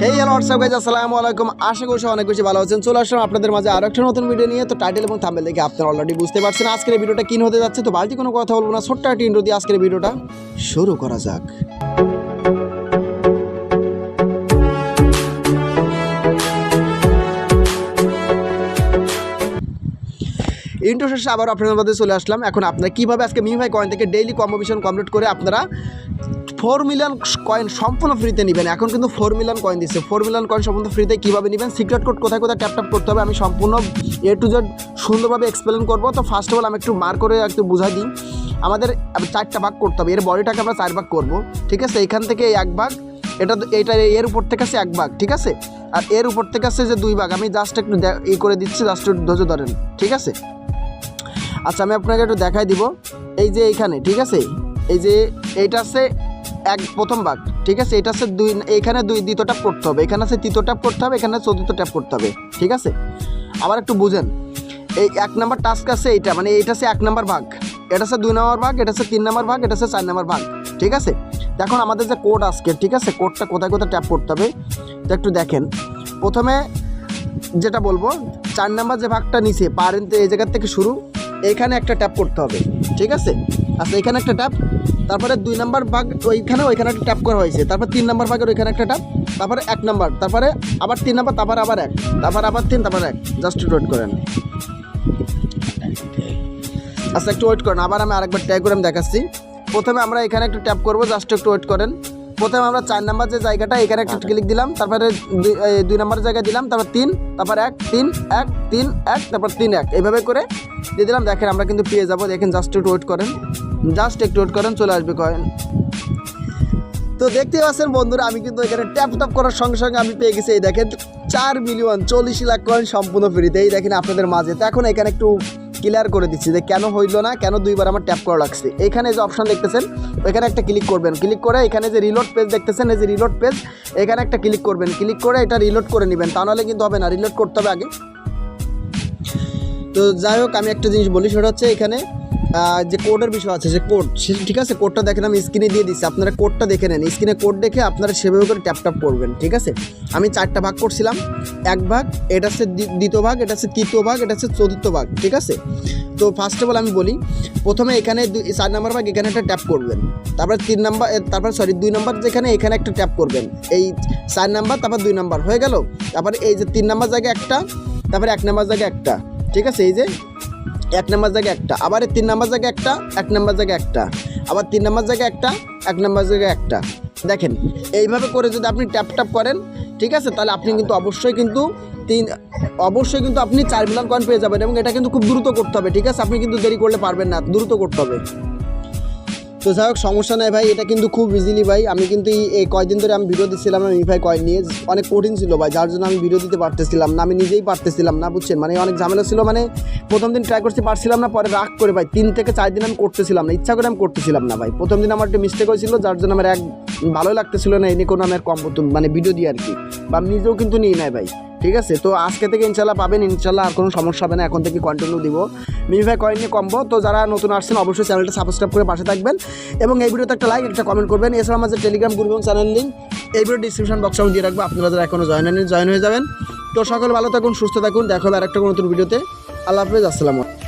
Hey hello WhatsApp guys, আসসালামু আলাইকুম। আশা করি অনেক বেশি ভালো আছেন। চলে আসলাম আপনাদের মাঝে আরো একটা নতুন ভিডিও নিয়ে। তো টাইটেল এবং থাম্বনেল দেখে আপনারা অলরেডি বুঝতে পারছেন আজকের এই ভিডিওটা কি হতে যাচ্ছে। তো বালতি কোনো কথা বলবো না, ছোট্ট একটা ইন্ট্রো দিয়ে আজকের ভিডিওটা শুরু করা যাক। ইন্ট্রো শেষে আবার আপনাদের মধ্যে চলে আসলাম। এখন আপনারা কীভাবে আজকে মিমিফাই কয়েন থেকে ডেইলি কম্বিনেশন কমপ্লিট করে আপনারা 4 মিলিয়ন কয়েন সম্পূর্ণ ফ্রিতে নেবেন। এখন কিন্তু 4 মিলিয়ন কয়েন দিচ্ছে। 4 মিলিয়ন কয়েন সম্পূর্ণ ফ্রিতে কীভাবে নেবেন, সিক্রেট কোড কোথায় কোথায় ট্যাপ করতে হবে, আমি সম্পূর্ণ A to Z সুন্দরভাবে এক্সপ্লেন করবো। তো ফার্স্ট অফ অল আমি একটু মার করে একটু বুঝাই দিই। আমাদের 4টা ভাগ করতে হবে, এর বডিটাকে আমরা 4 ভাগ করবো, ঠিক আছে। এখান থেকে 1 ভাগ, এটা এর উপর থেকে আছে 1 ভাগ, ঠিক আছে। আর এর উপর থেকে আছে যে 2 ভাগ। আমি জাস্ট একটু করে দিচ্ছি, জাস্ট ধৈর্য ধরেন, ঠিক আছে। আচ্ছা, আমি আপনাকে একটু দেখাই দিব। এই যে এইখানে, ঠিক আছে, এই যে এইটা আছে প্রথম ভাগ, ঠিক আছে। এটা আছে 2, এইখানে 2 দ্বিতীয় ট্যাপ করতে হবে, এখানে আছে তৃতীয় ট্যাপ করতে হবে, এখানে চতুর্থ ট্যাপ করতে হবে, ঠিক আছে। আবার একটু বুঝেন, এই 1 নম্বর টাস্ক আছে এইটা, মানে এইটা আছে 1 নম্বর ভাগ, এটা আছে 2 নম্বর ভাগ, এটা আছে 3 নম্বর ভাগ, এটা আছে 4 নম্বর ভাগ, ঠিক আছে। দেখুন আমাদের যে কোড আজকে, ঠিক আছে, কোডটা কোথায় কোথায় ট্যাপ করতে হবে তো একটু দেখেন। প্রথমে যেটা বলবো, 4 নম্বর যে ভাগটা নিচে পারেন, তো এই জায়গার থেকে শুরু, এইখানে একটা ট্যাপ করতে হবে, ঠিক আছে। আচ্ছা, এখানে একটা ট্যাপ, তারপরে 2 নম্বর ভাগ ওইখানে একটা ট্যাপ করা হয়েছে, তারপর 3 নম্বর ভাগের ওইখানে একটা ট্যাপ, তারপরে 1 নম্বর, তারপরে আবার 3 নম্বর, তারপরে আবার 1, তারপর আবার 3, তারপর 1, জাস্ট ওয়েট করেন। আচ্ছা, একটু ওয়েট করেন, আবার আমি আরেকবার ট্যাগ করে আমি দেখাচ্ছি। প্রথমে আমরা এখানে একটু ট্যাপ করবো, জাস্ট একটু ওয়েট করেন। প্রথমে আমরা 4 নম্বর যে জায়গাটা, এখানে একটা ক্লিক দিলাম, তারপরে 2 নম্বর জায়গায় দিলাম, তারপর 3, তারপর 1, 3, 1, 3, 1, তারপর 3, 1, এইভাবে করে দিয়ে দিলাম। দেখেন আমরা কিন্তু পেয়ে যাবো। দেখেন জাস্ট একটু ওয়েট করেন, জাস্ট একটু ওয়েট করেন, চলে আসবে কয়েন। তো দেখতেই পাচ্ছেন বন্ধুরা, আমি কিন্তু এখানে ট্যাপ ট্যাপ করার সঙ্গে সঙ্গে আমি পেয়ে গেছি। এই দেখেন 4 মিলিয়ন 40 লাখ কয়েন সম্পূর্ণ ফ্রিতে। এই দেখেন আপনাদের মাঝে। তো এখন এখানে একটু ক্লিয়ার করে দিচ্ছি যে কেন হইলো না, কেন 2বার আমার ট্যাপ করা লাগছে। এখানে যে অপশন দেখতেছেন, ওইখানে একটা ক্লিক করবেন, ক্লিক করে এখানে যে রিলোড পেজ দেখতেছেন, এই যে রিলোড পেজ, এখানে একটা ক্লিক করবেন, ক্লিক করে এটা রিলোড করে নেবেন, তা নাহলে কিন্তু হবে না, রিলোড করতে হবে আগে। তো যাই হোক, আমি একটা জিনিস বলি, সেটা হচ্ছে এখানে যে কোডের বিষয় আছে, যে কোড, ঠিক আছে, কোডটা দেখেন আমি স্ক্রিনে দিয়ে দিচ্ছি, আপনারা কোডটা দেখে নেন। স্ক্রিনে কোড দেখে আপনারা সেভাবে করে ট্যাপ ট্যাপ করবেন, ঠিক আছে। আমি 4টা ভাগ করছিলাম, 1 ভাগ, এটা হচ্ছে দ্বিতীয় ভাগ, এটা হচ্ছে তৃতীয় ভাগ, এটা হচ্ছে চতুর্থ ভাগ, ঠিক আছে। তো ফার্স্ট অফ অল আমি বলি, প্রথমে এখানে 4 নম্বর ভাগ, এখানে একটা ট্যাপ করবেন, তারপর 3 নম্বর, তারপর 2 নম্বর যেখানে, এখানে একটা ট্যাপ করবেন, এই 4 নম্বর, তারপর 2 নম্বর হয়ে গেল। তারপরে এই যে 3 নম্বর জায়গায় একটা, তারপরে 1 নম্বর জায়গায় একটা, ঠিক আছে। এই যে 1 নম্বর জায়গায় একটা, আবার 3 নম্বর জায়গায় একটা, 1 নম্বর জায়গায় একটা, আবার 3 নম্বর জায়গায় একটা, 1 নম্বর জায়গায় একটা। দেখেন এইভাবে করে যদি আপনি ট্যাপ ট্যাপ করেন, ঠিক আছে, তাহলে আপনি কিন্তু অবশ্যই কিন্তু আপনি 4 মিলিয়ন কয়েন পেয়ে যাবেন। এবং এটা কিন্তু খুব দ্রুত করতে হবে, ঠিক আছে। আপনি কিন্তু দেরি করলে পারবেন না, দ্রুত করতে হবে। তো যাই হোক, সমস্যা নেই ভাই, এটা কিন্তু খুব ইজিলি ভাই। আমি কিন্তু এই কয়েকদিন ধরে আমি ভিডিও দিচ্ছিলাম না মিমিফাই কয়েন নিয়ে, অনেক কঠিন ছিল ভাই, যার জন্য আমি ভিডিও দিতে পারতেছিলাম না, আমি নিজেই পারতেছিলাম না, বুঝছেন। মানে অনেক ঝামেলা ছিল, মানে প্রথম দিন ট্রাই করতে পারছিলাম না, পরে রাগ করে ভাই 3 থেকে 4 দিন আমি করতেছিলাম না, ইচ্ছা করে আমি করতেছিলাম না ভাই। প্রথম দিন আমার একটু মিস্টেক হয়েছিল, যার জন্য আমার ভালোই লাগতেছিল না, এনে কোনো আমার মানে ভিডিও দিয়ে আর কি, বা আমি নিজেও কিন্তু নিই নাই ভাই, ঠিক আছে। তো আজকে থেকে ইনশাল্লাহ পাবেন, ইনশাল্লাহ আর কোনো সমস্যা হবে না, এখন থেকে কন্টিনিউ দিব মিমিফাই কয়েন নিয়ে কম্বো। তো যারা নতুন আসছেন অবশ্যই চ্যানেলটা সাবস্ক্রাইব করে পাশে থাকবেন, এবং এই ভিডিওতে একটা লাইক, একটা কমেন্ট করবেন। এছাড়া আমাদের টেলিগ্রাম গ্রুপ এবং চ্যানেল লিঙ্ক এই ভিডিও ডিসক্রিপশন বক্সে আমি দিয়ে রাখবো, আপনারা যারা এখনও জয়েন হয়ে যাবেন। তো সকলে ভালো থাকুন, সুস্থ থাকুন, দেখা হবে আরেকটা নতুন ভিডিওতে। আল্লাহ হাফেজ, আসসালামু আলাইকুম।